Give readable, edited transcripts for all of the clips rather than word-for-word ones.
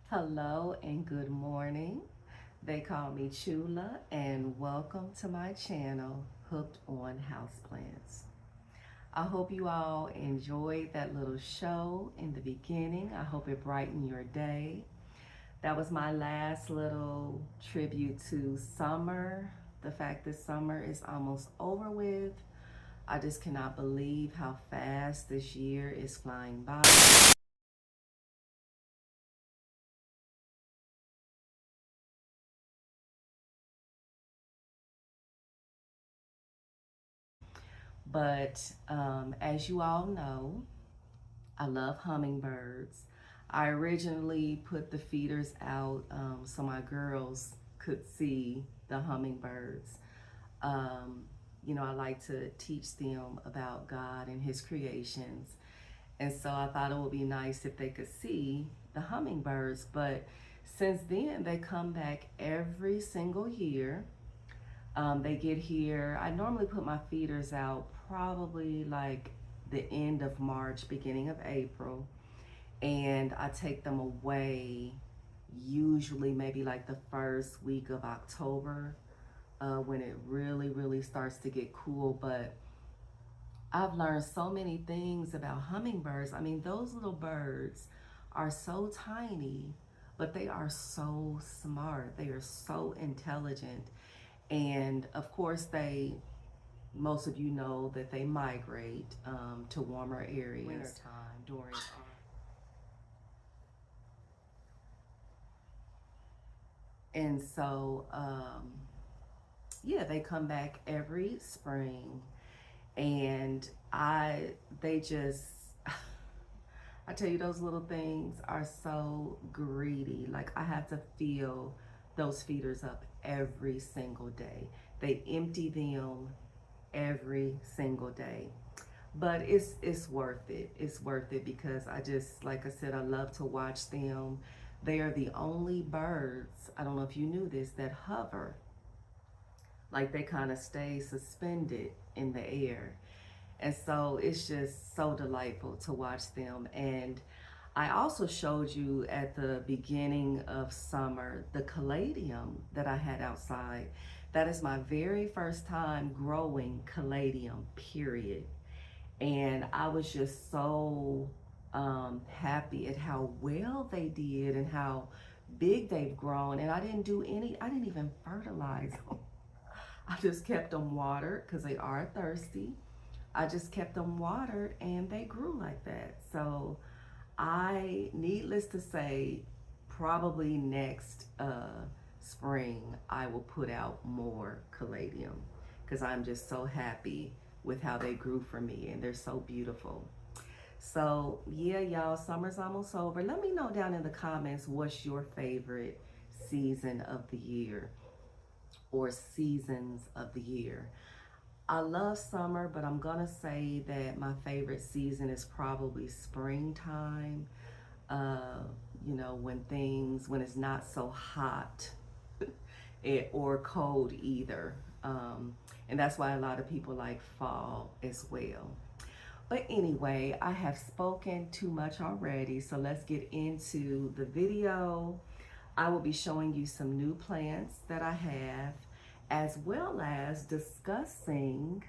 Hello and good morning. They call me Chula and welcome to my channel, Hooked on Houseplants. I hope you all enjoyed that little show in the beginning. I hope it brightened your day. That was my last little tribute to summer. The fact that summer is almost over with. I just cannot believe how fast this year is flying by. But as you all know, I love hummingbirds. I originally put the feeders out so my girls could see the hummingbirds. Um, I like to teach them about God and His creations. And so I thought it would be nice if they could see the hummingbirds. But since then, they come back every single year. They get here. I normally put my feeders out probably like the end of March, beginning of April, and I take them away usually maybe like the first week of October when it really starts to get cool. But I've learned so many things about hummingbirds. I mean, those little birds are so tiny, but they are so smart. They are so intelligent. And of course, most of you know that they migrate to warmer areas. Wintertime during and so yeah, they come back every spring, and they just I tell you, those little things are so greedy. Like, I have to fill those feeders up every single day. They empty them every single day. But it's worth it. It's worth it because I just, like I said, I love to watch them. They are the only birds, I don't know if you knew this, that hover. Like, they kind of stay suspended in the air. And so it's just so delightful to watch them. And I also showed you at the beginning of summer the caladium that I had outside. That is my very first time growing caladium, period. And I was just so happy at how well they did and how big they've grown. And I didn't even fertilize them. I just kept them watered because they are thirsty. I just kept them watered and they grew like that. So needless to say, probably next spring, I will put out more caladium because I'm just so happy with how they grew for me and they're so beautiful. So yeah, y'all, summer's almost over. Let me know down in the comments what's your favorite season of the year or seasons of the year. I love summer, but I'm gonna say that my favorite season is probably springtime. Uh, when it's not so hot or cold either. And that's why a lot of people like fall as well. But anyway, I have spoken too much already, so let's get into the video. I will be showing you some new plants that I have, as well as discussing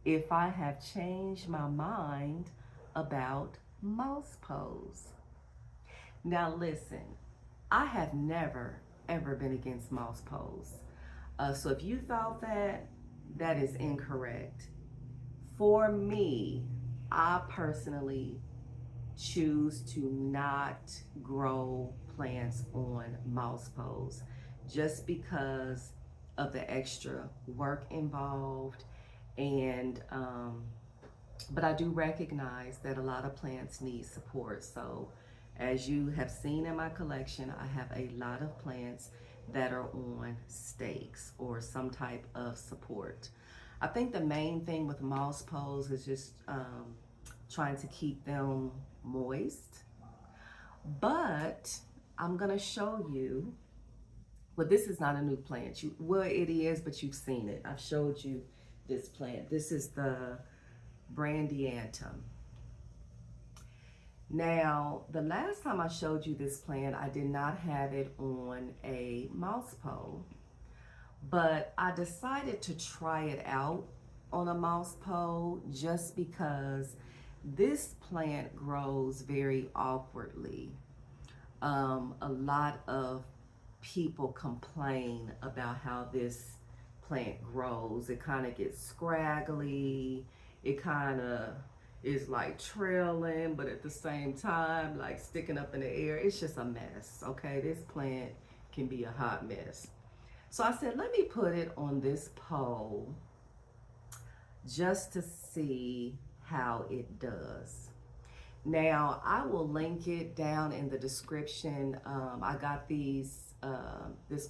if I have changed my mind about mouse pose. Now listen, I have never ever been against mouse pose. So if you thought that, that is incorrect. For me, I personally choose to not grow plants on mouse pose just because of the extra work involved. And but I do recognize that a lot of plants need support. So as you have seen in my collection, I have a lot of plants that are on stakes or some type of support. I think the main thing with moss poles is just trying to keep them moist. But I'm gonna show you, well, this is not a new plant. Well, it is, but you've seen it. I've showed you this plant. This is the Brandiantum. Now, the last time I showed you this plant, I did not have it on a mouse pole, but I decided to try it out on a mouse pole just because this plant grows very awkwardly. A lot of people complain about how this plant grows. It kind of gets scraggly. It kind of is like trailing, but at the same time, like sticking up in the air. It's just a mess, okay? This plant can be a hot mess. So I said, let me put it on this pole just to see how it does. Now, I will link it down in the description. I got this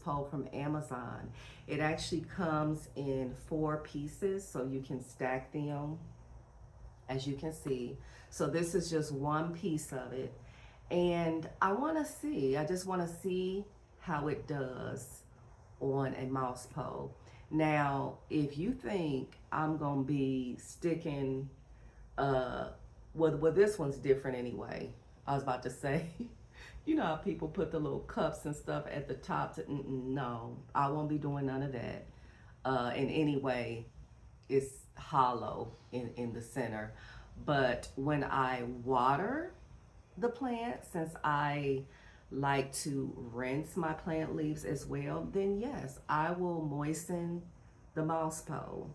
pole from Amazon. It actually comes in 4 pieces, so you can stack them, as you can see. So this is just one piece of it. And I just want to see how it does on a mouse pole. Now, if you think I'm going to be sticking, well, this one's different anyway. I was about to say, you know how people put the little cups and stuff at the top no, I won't be doing none of that. In any way, it's hollow in the center. But when I water the plant, since I like to rinse my plant leaves as well, then yes, I will moisten the mouse pole.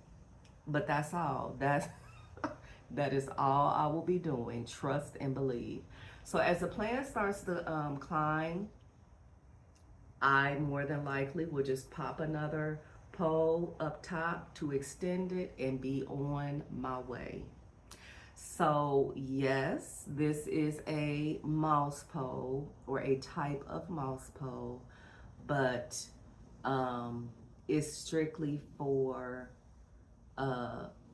But that's all. That is all I will be doing. Trust and believe. So as the plant starts to climb, I more than likely will just pop another pole up top to extend it and be on my way. So yes, this is a mouse pole or a type of mouse pole, but it's strictly for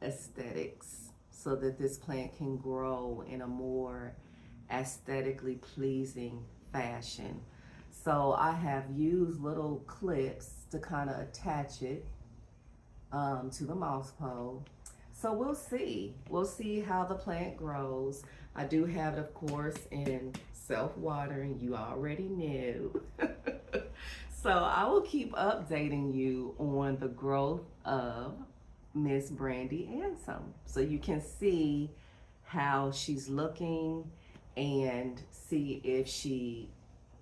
aesthetics, so that this plant can grow in a more aesthetically pleasing fashion. So I have used little clips to kind of attach it to the mouse pole. So we'll see. We'll see how the plant grows. I do have it, of course, in self-watering. You already knew. So I will keep updating you on the growth of Miss Brandy Ansom, so you can see how she's looking and see if she,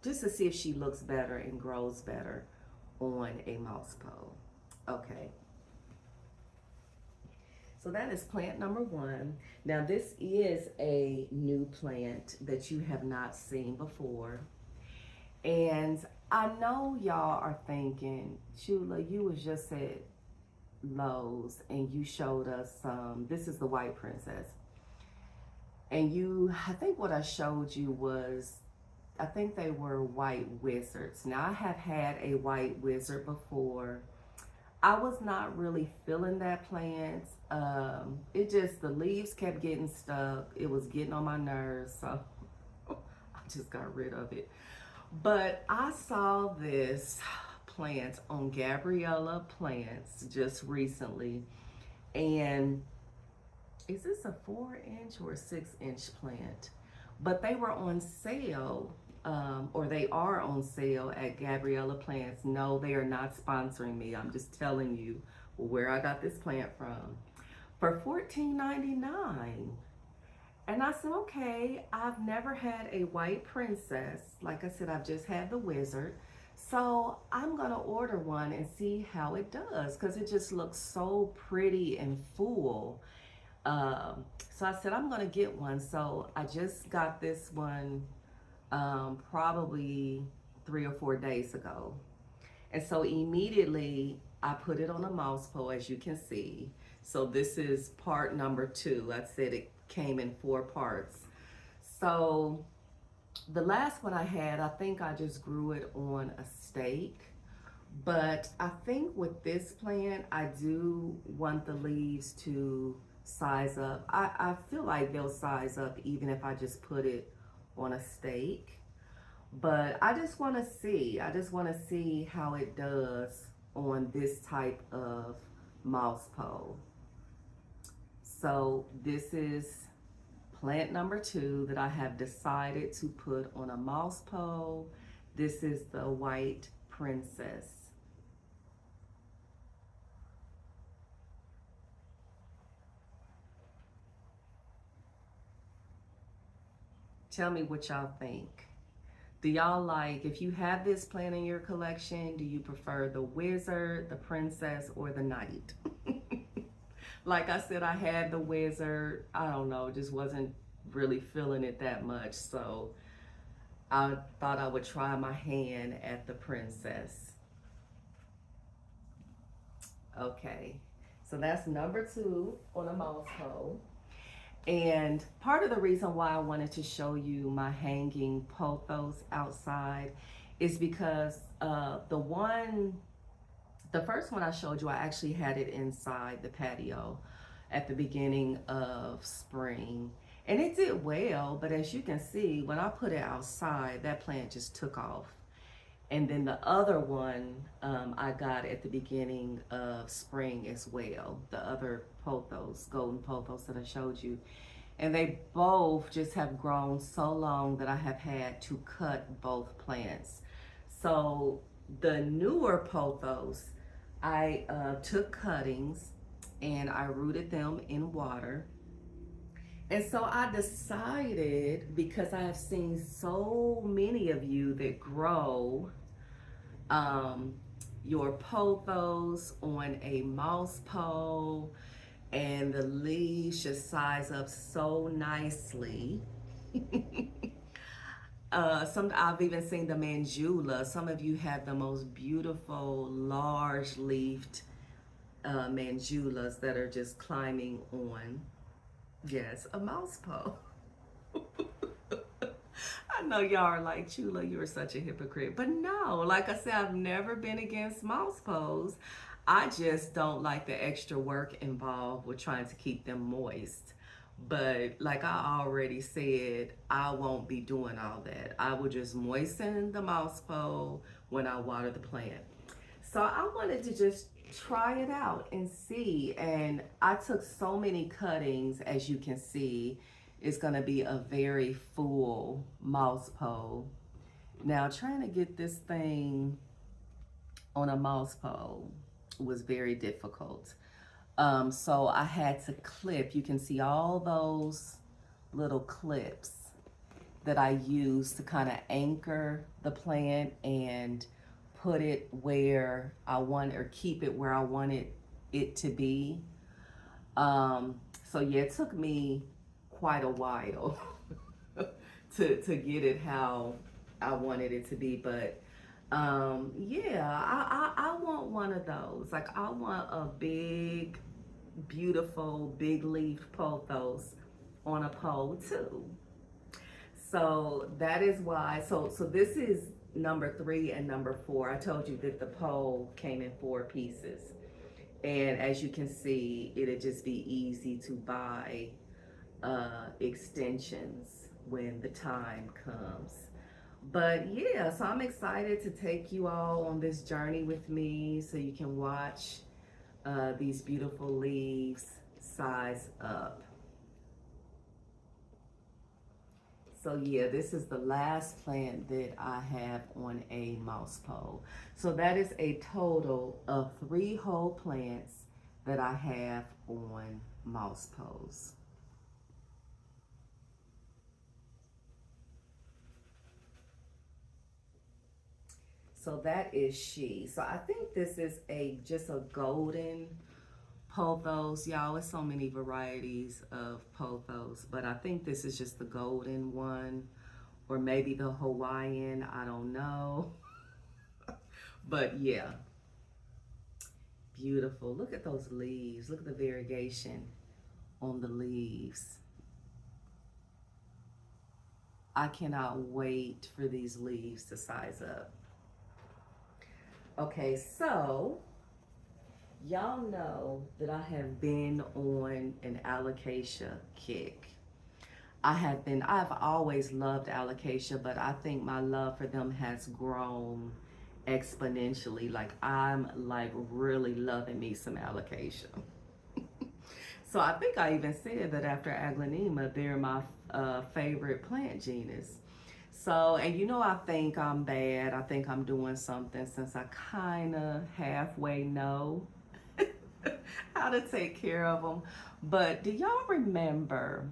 just to see if she looks better and grows better on a mouse pole. Okay. So that is plant number 1. Now this is a new plant that you have not seen before. And I know y'all are thinking, Shula, you was just at Lowe's and you showed us some, this is the white princess. And I think what I showed you was, I think they were white wizards. Now I have had a white wizard before. I was not really feeling that plant. It just, the leaves kept getting stuck. It was getting on my nerves, so I just got rid of it. But I saw this plant on Gabriella Plants just recently. And is this a 4-inch or a 6-inch plant? But they were on sale, or they are on sale at Gabriella Plants. No, they are not sponsoring me. I'm just telling you where I got this plant from. For $14.99. And I said, okay, I've never had a white princess. Like I said, I've just had the wizard. So I'm gonna order one and see how it does, because it just looks so pretty and full. So I said, I'm gonna get one. So I just got this one probably 3 or 4 days ago. And so immediately I put it on a mouse pole, as you can see. So this is part number 2. I said it came in 4 parts. So the last one I had, I think I just grew it on a stake. But I think with this plant, I do want the leaves to size up. I feel like they'll size up even if I just put it on a stake. But I just want to see. I just want to see how it does on this type of mouse pole. So this is Plant number 2 that I have decided to put on a moss pole. This is the white princess. Tell me what y'all think. Do y'all like, if you have this plant in your collection, do you prefer the wizard, the princess, or the knight? Like I said, I had the wizard. I don't know, just wasn't really feeling it that much. So I thought I would try my hand at the princess. Okay, so that's number 2 on a mouse pole. And part of the reason why I wanted to show you my hanging pothos outside is because the first one I showed you, I actually had it inside the patio at the beginning of spring. And it did well, but as you can see, when I put it outside, that plant just took off. And then the other one I got at the beginning of spring as well. The other pothos, golden pothos that I showed you. And they both just have grown so long that I have had to cut both plants. So the newer pothos, I took cuttings and I rooted them in water. And so I decided, because I have seen so many of you that grow um, your pothos on a moss pole, and the leaves just size up so nicely. Some I've even seen the mandula. Some of you have the most beautiful, large-leafed mandulas that are just climbing on. Yes, a mouse pole. I know y'all are like, Chula, you're such a hypocrite. But no, like I said, I've never been against mouse poles. I just don't like the extra work involved with trying to keep them moist. But like I already said, I won't be doing all that. I will just moisten the mouse pole when I water the plant. So I wanted to just try it out and see. And I took so many cuttings, as you can see. It's gonna be a very full mouse pole. Now trying to get this thing on a mouse pole was very difficult. So I had to clip. You can see all those little clips that I use to kind of anchor the plant and put it where I want, or keep it where I wanted it to be. So yeah, it took me quite a while to get it how I wanted it to be, but yeah, I want one of those. Like I want a big, beautiful, big leaf pothos on a pole too. So that is why. So this is number 3 and number 4. I told you that the pole came in 4 pieces, and as you can see, it'd just be easy to buy extensions when the time comes. But yeah, so I'm excited to take you all on this journey with me so you can watch these beautiful leaves size up. So yeah, this is the last plant that I have on a mouse pole. So that is a total of 3 whole plants that I have on mouse poles. So that is she. So I think this is just a golden pothos. Y'all, there's so many varieties of pothos, but I think this is just the golden one, or maybe the Hawaiian, I don't know. But yeah, beautiful. Look at those leaves. Look at the variegation on the leaves. I cannot wait for these leaves to size up. Okay, so y'all know that I have been on an Alocasia kick. I've always loved Alocasia, but I think my love for them has grown exponentially. Like I'm like really loving me some Alocasia. So I think I even said that after Aglaonema, they're my favorite plant genus. So, and you know, I think I'm bad. I think I'm doing something since I kind of halfway know how to take care of them. But do y'all remember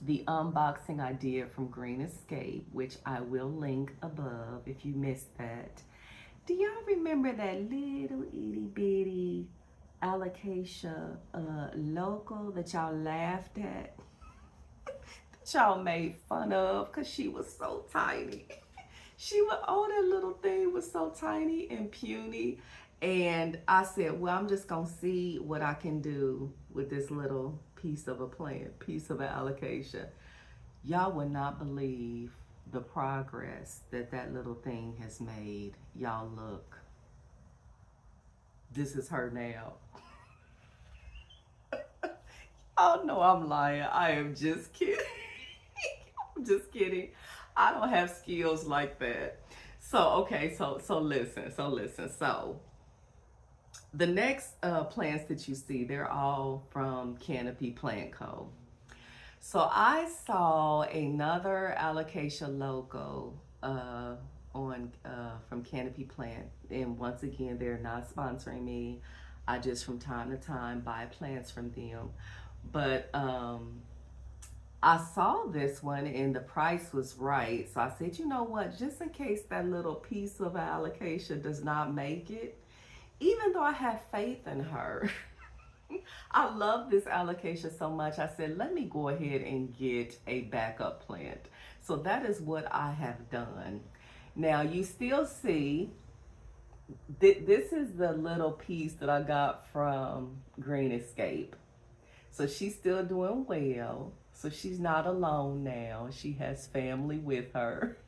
the unboxing I did from Green Escape, which I will link above if you missed that? Do y'all remember that little itty bitty Alocasia local that y'all laughed at? That y'all made fun of because she was so tiny. Oh, that little thing was so tiny and puny. And I said, well, I'm just going to see what I can do with this little piece of a plant, piece of an Alocasia. Y'all would not believe the progress that that little thing has made. Y'all look. This is her now. Oh no, I'm lying. I am just kidding. I'm just kidding. I don't have skills like that. So okay, so listen, So the next plants that you see, they're all from Canopy Plant Co. So I saw another Alocasia logo on from Canopy Plant, and once again, they're not sponsoring me. I just from time to time buy plants from them, but I saw this one and the price was right. So I said, you know what, just in case that little piece of Alocasia does not make it, even though I have faith in her, I love this Alocasia so much. I said, let me go ahead and get a backup plant. So that is what I have done. Now you still see, this is the little piece that I got from Green Escape. So she's still doing well. So she's not alone now. She has family with her.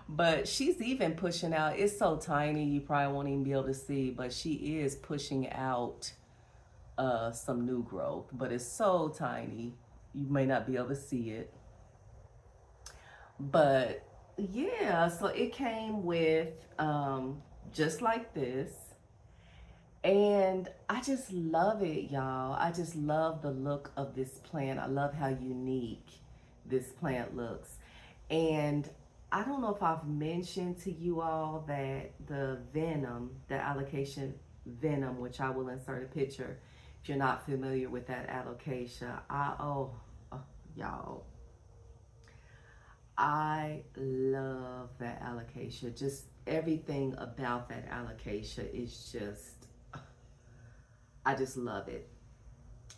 But she's even pushing out. It's so tiny you probably won't even be able to see, but she is pushing out some new growth. But it's so tiny you may not be able to see it. But yeah, so it came with just like this. And I just love it, y'all. I just love the look of this plant. I love how unique this plant looks. And I don't know if I've mentioned to you all that the venom, the Alocasia venom, which I will insert a picture if you're not familiar with that Alocasia. Oh, y'all, I love that Alocasia. Just everything about that Alocasia is just, I just love it.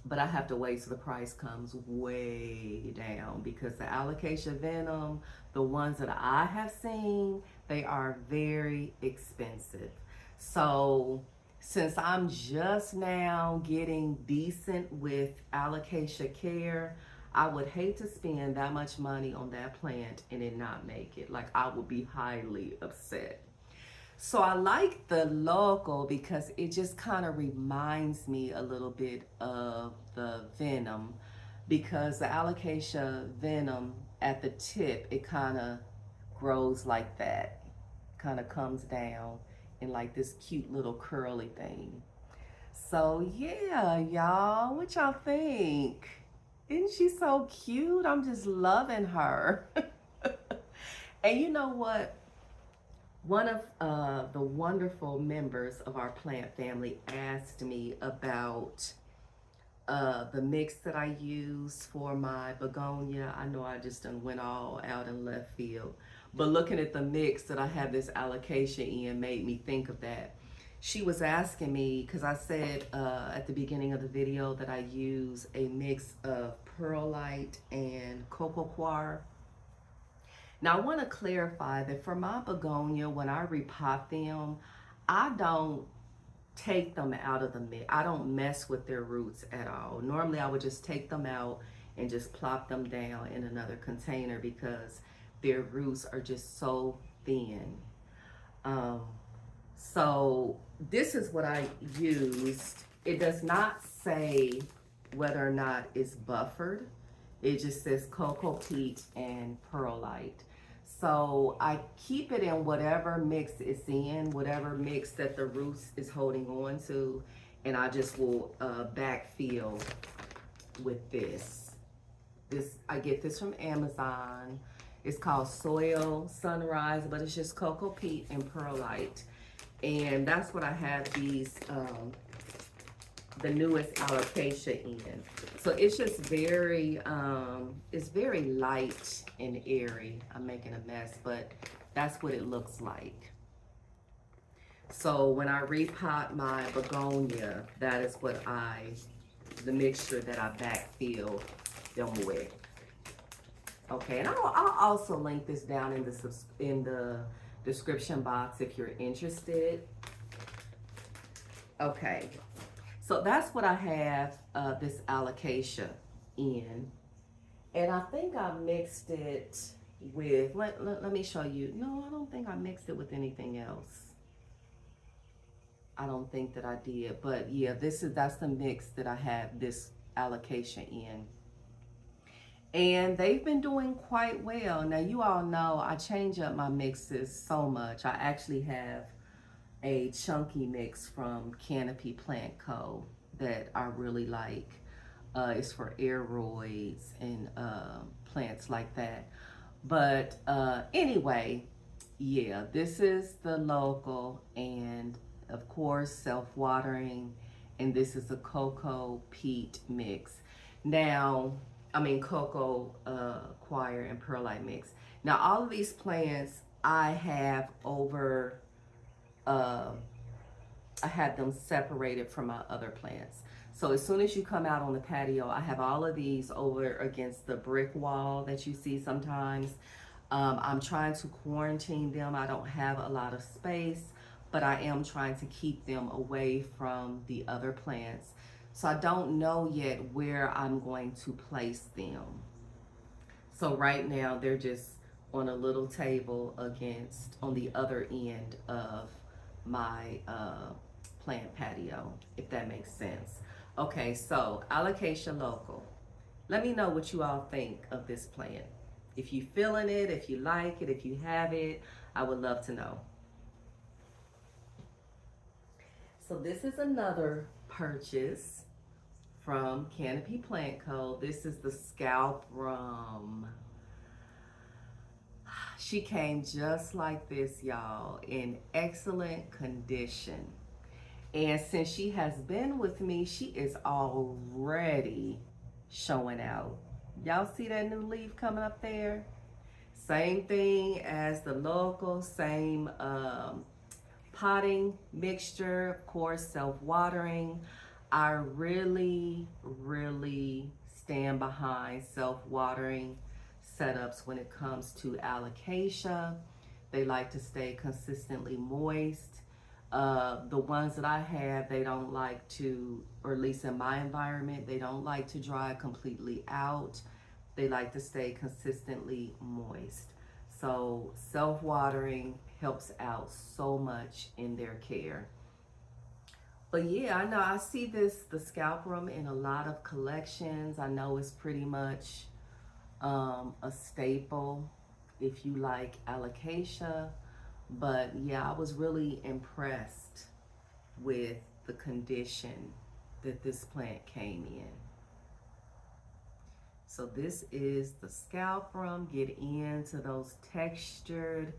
But I have to wait till the price comes way down, because the Alocasia venom, the ones that I have seen, they are very expensive. So since I'm just now getting decent with Alocasia care, I would hate to spend that much money on that plant and it not make it. Like, I would be highly upset. So I like the logo because it just kind of reminds me a little bit of the venom, because the Alocasia venom at the tip, it kind of grows like that, kind of comes down in like this cute little curly thing. So yeah, y'all, what y'all think? Isn't she so cute? I'm just loving her. And you know what? One of the wonderful members of our plant family asked me about the mix that I use for my begonia. I know I just done went all out in left field, but looking at the mix that I have this Alocasia in made me think of that. She was asking me, because I said at the beginning of the video that I use a mix of perlite and cocoa coir. Now, I want to clarify that for my begonia, when I repot them, I don't take them out of the mix. I don't mess with their roots at all. Normally, I would just take them out and just plop them down in another container because their roots are just so thin. So this is what I used. It does not say whether or not it's buffered. It just says cocoa peat and perlite. So I keep it in whatever mix it's in, whatever mix that the roots is holding on to. And I just will backfill with this. I get this from Amazon. It's called Soil Sunrise, but it's just cocoa peat and perlite. And that's what I have these, the newest Alocasia in. So it's just very, it's very light and airy. I'm making a mess, but that's what it looks like. So when I repot my begonia, that is what the mixture that I backfill them with. Okay, and I'll also link this down in the description box if you're interested. Okay, so that's what I have this Alocasia in. And I think I mixed it with, let me show you. No, I don't think I mixed it with anything else. I don't think that I did, but yeah, that's the mix that I have this Alocasia in. And they've been doing quite well. Now, you all know I change up my mixes so much. I actually have a chunky mix from Canopy Plant Co. that I really like. It's for aeroids and plants like that. But anyway, yeah, this is the local and of course self-watering, and this is a cocoa peat mix. Now, cocoa coir and perlite mix. Now, all of these plants I have over, I had them separated from my other plants. So as soon as you come out on the patio, I have all of these over against the brick wall that you see sometimes. I'm trying to quarantine them. I don't have a lot of space, but I am trying to keep them away from the other plants. So I don't know yet where I'm going to place them. So right now they're just on a little table on the other end of my plant patio, if that makes sense. Okay, so Alocasia Local. Let me know what you all think of this plant. If you're feeling it, if you like it, if you have it, I would love to know. So this is another purchase from Canopy Plant Co. This is the Scalp Rum. She came just like this, y'all, in excellent condition. And since she has been with me, she is already showing out. Y'all see that new leaf coming up there? Same thing as the local, same potting mixture, of course, self-watering. I really, really stand behind self-watering setups when it comes to Alocasia. They like to stay consistently moist. The ones that I have, they don't like to, or at least in my environment, they don't like to dry completely out. They like to stay consistently moist. So self-watering helps out so much in their care. But yeah, I know I see the Scalp Rum in a lot of collections. I know it's pretty much a staple if you like Alocasia. But yeah, I was really impressed with the condition that this plant came in. So this is the Scalp Rum. Get into those textured,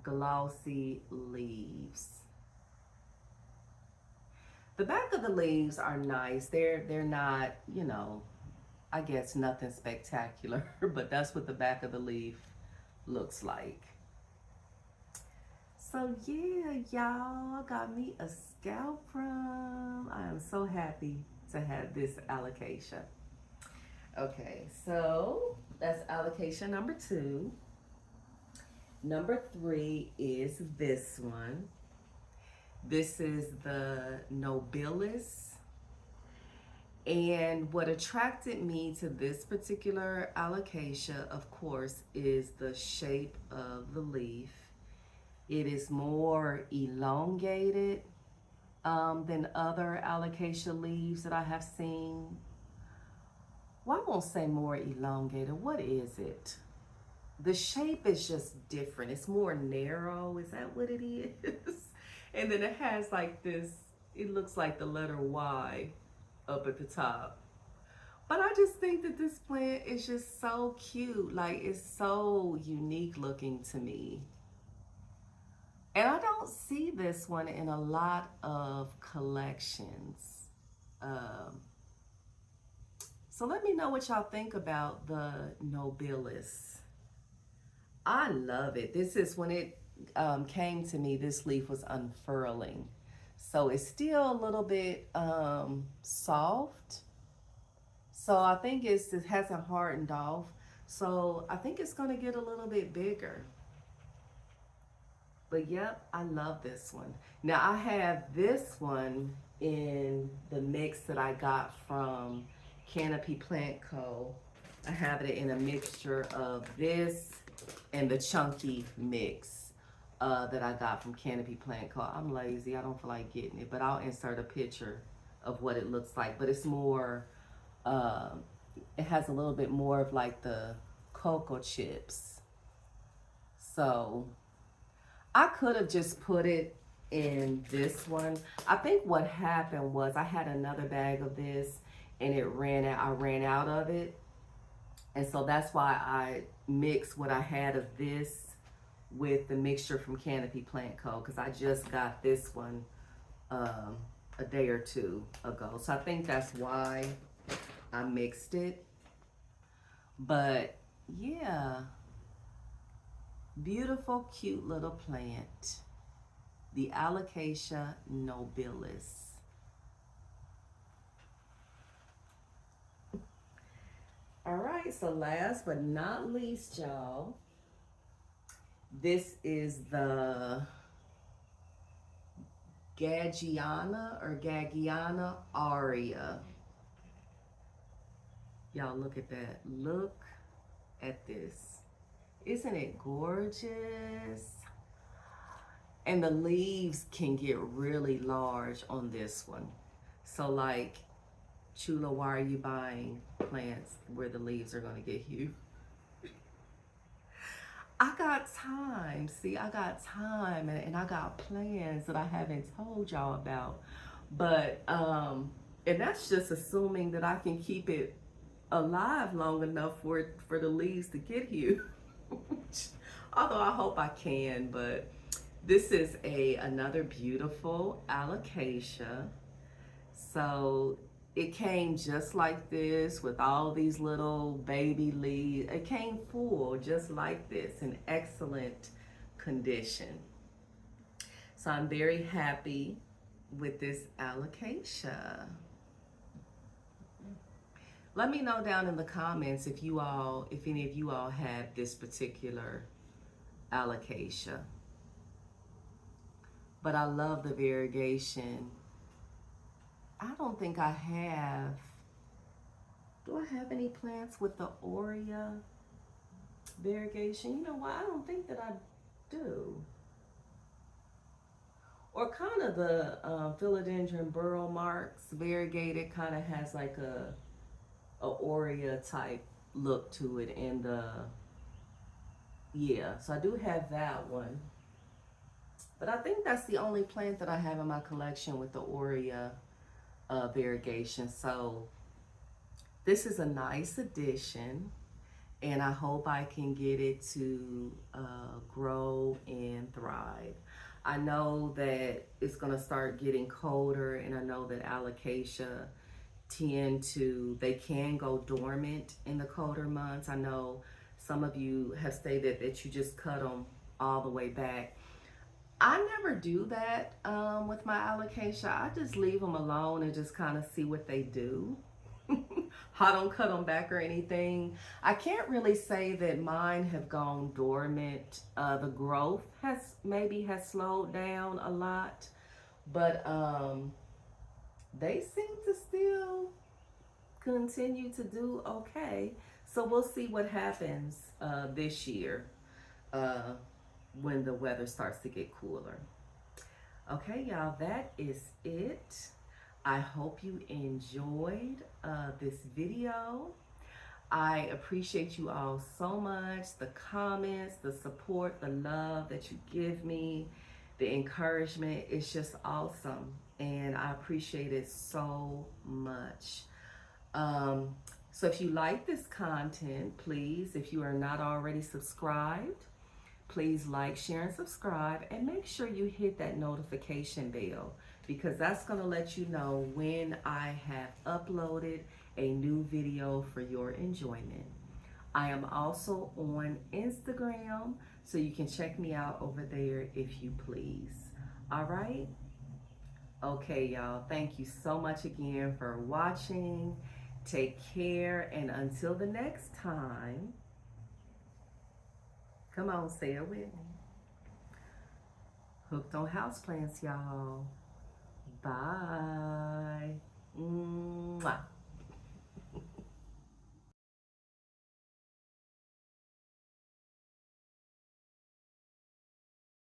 glossy leaves. The back of the leaves are nice. They're not, I guess nothing spectacular, but that's what the back of the leaf looks like. So yeah, y'all, got me a Scalp Rum. I am so happy to have this Alocasia. Okay, so that's Alocasia number 2. Number 3 is this one. This is the Nobilis. And what attracted me to this particular Alocasia, of course, is the shape of the leaf. It is more elongated than other Alocasia leaves that I have seen. Well, I won't say more elongated. What is it? The shape is just different. It's more narrow. Is that what it is? And then it has like this, It looks like the letter Y up at the top. But I just think that this plant is just so cute. Like, it's so unique looking to me. And I don't see this one in a lot of collections. Um, so let me know what y'all think about the Nobilis. I love it. This is when it came to me, this leaf was unfurling. So it's still a little bit soft. So I think it hasn't hardened off. So I think it's going to get a little bit bigger. But yep, I love this one. Now I have this one in the mix that I got from Canopy Plant Co. I have it in a mixture of this and the chunky mix that I got from Canopy Plant Co. I'm lazy, I don't feel like getting it, but I'll insert a picture of what it looks like. But it's more, it has a little bit more of like the cocoa chips. So I could have just put it in this one. I think what happened was I had another bag of this and it ran out. I ran out of it. And so that's why I mixed what I had of this with the mixture from Canopy Plant Co. Because I just got this one a day or two ago. So I think that's why I mixed it. But yeah. Beautiful, cute little plant. The Alocasia nobilis. All right, so last but not least, y'all, this is the Gagiana aria. Y'all look at that. Look at this. Isn't it gorgeous? And the leaves can get really large on this one. So like, Chula, why are you buying plants where the leaves are gonna get huge? I got time. See, I got time and I got plans that I haven't told y'all about. But, and that's just assuming that I can keep it alive long enough for the leaves to get huge. Although I hope I can, but this is another beautiful alocasia. So it came just like this with all these little baby leaves. It came full just like this in excellent condition. So I'm very happy with this alocasia. Let me know down in the comments if any of you all have this particular alocasia. But I love the variegation. I don't think I have. Do I have any plants with the aurea variegation? You know what? I don't think that I do. Or kind of the philodendron burrow marks variegated kind of has like a aurea type look to it. And yeah, so I do have that one. But I think that's the only plant that I have in my collection with the aurea variegation. So this is a nice addition, and I hope I can get it to grow and thrive. I know that it's going to start getting colder, and I know that alocasia they can go dormant in the colder months. I know some of you have stated that you just cut them all the way back. I never do that with my alocasia. I just leave them alone and just kind of see what they do. I don't cut them back or anything. I can't really say that mine have gone dormant. The growth has slowed down a lot, but they seem to still continue to do okay. So we'll see what happens this year when the weather starts to get cooler. Okay, y'all, that is it. I hope you enjoyed this video. I appreciate you all so much. The comments, the support, the love that you give me, the encouragement, it's just awesome. and I appreciate it so much. Um, so if you like this content, please, if you are not already subscribed, please like, share, and subscribe, and make sure you hit that notification bell because that's going to let you know when I have uploaded a new video for your enjoyment. I am also on Instagram, so you can check me out over there if you please. All right? Okay, y'all. Thank you so much again for watching. Take care, and until the next time, come on, say it with me. Hooked on houseplants, y'all. Bye. Mwah.